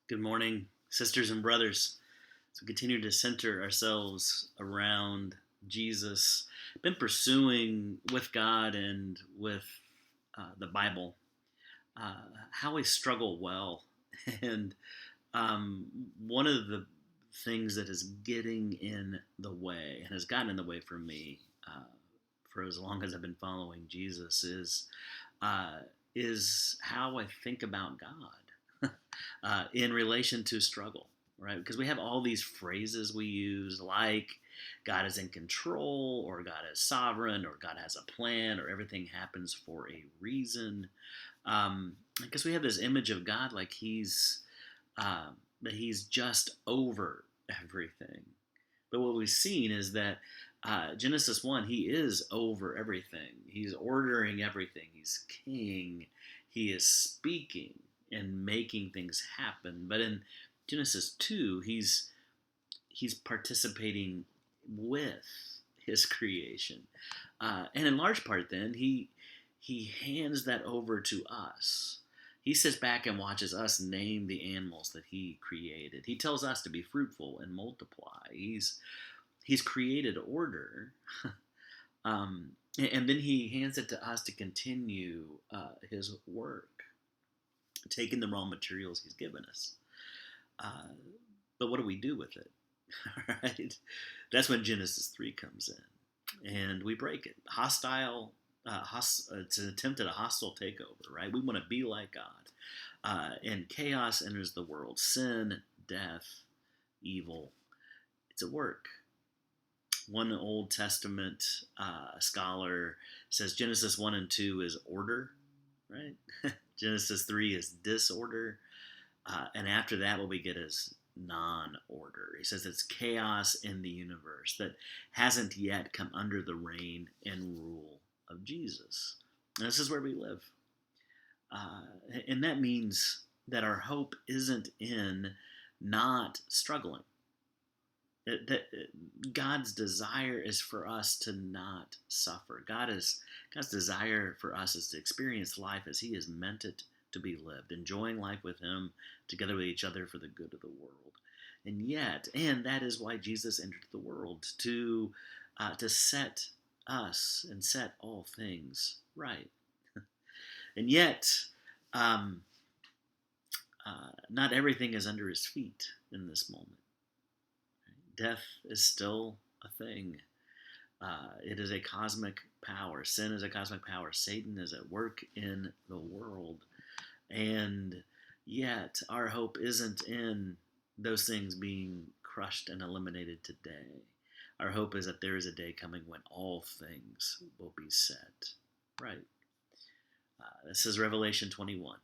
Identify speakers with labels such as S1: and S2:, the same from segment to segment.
S1: Good morning, sisters and brothers. So we continue to center ourselves around Jesus. Been pursuing with God and with the Bible how we struggle well, and one of the things that is getting in the way and has gotten in the way for me for as long as I've been following Jesus uh, is how I think about God in relation to struggle, right? Because we have all these phrases we use, like God is in control, or God is sovereign, or God has a plan, or everything happens for a reason. Because we have this image of God like uh, that He's just over everything. But what we've seen is that Genesis 1, He is over everything. He's ordering everything. He's king. He is speaking and making things happen. But in Genesis 2, He's participating with His creation. And in large part, then, He hands that over to us. He sits back and watches us name the animals that He created. He tells us to be fruitful and multiply. He's created order, um, and then He hands it to us to continue His work, taking the raw materials He's given us. Uh, but what do we do with it? Right? That's when Genesis 3 comes in, and we break it. It's an attempt at a hostile takeover, right? We want to be like God. And chaos enters the world. Sin, death, evil. It's at work. One Old Testament scholar says Genesis 1 and 2 is order, right? Genesis 3 is disorder. And after that, what we get is non-order. He says it's chaos in the universe that hasn't yet come under the reign and rule of Jesus. And this is where we live. Uh, and that means that our hope isn't in not struggling. God's desire is for us to not suffer. God's desire for us is to experience life as He has meant it to be lived, enjoying life with Him, together with each other for the good of the world. And that is why Jesus entered the world to set us and set all things right. And yet, um, not everything is under His feet in this moment. Death is still a thing. It is a cosmic power. Sin is a cosmic power. Satan is at work in the world. And yet, our hope isn't in those things being crushed and eliminated today. Our hope is that there is a day coming when all things will be set right. This is Revelation 21.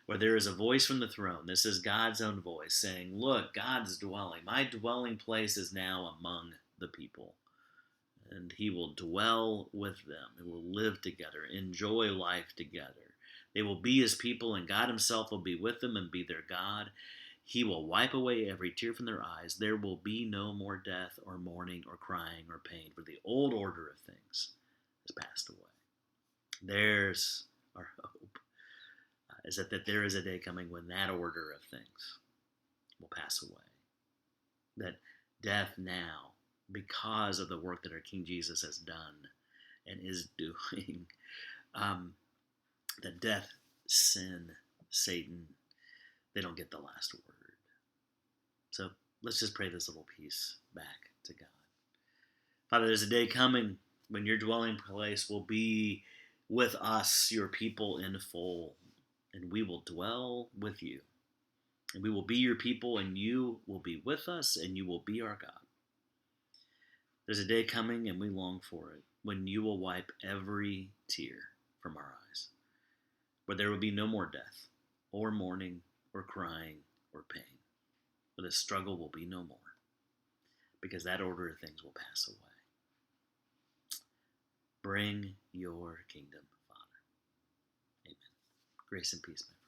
S1: Where there is a voice from the throne. This is God's own voice saying, look, God's dwelling. My dwelling place is now among the people. And He will dwell with them. They will live together, enjoy life together. They will be His people, and God Himself will be with them and be their God. He will wipe away every tear from their eyes. There will be no more death or mourning or crying or pain, for the old order of things has passed away. There's our hope. Is that there is a day coming when that order of things will pass away. That death now, because of the work that our King Jesus has done and is doing, that death, sin, Satan, they don't get the last word. So let's just pray this little piece back to God. Father, there's a day coming when your dwelling place will be with us, your people in full. And we will dwell with you. And we will be your people, and you will be with us, and you will be our God. There's a day coming, and we long for it, when you will wipe every tear from our eyes, where there will be no more death, or mourning, or crying, or pain. Where the struggle will be no more, because that order of things will pass away. Bring your kingdom, Father. Amen. Grace and peace, my friend.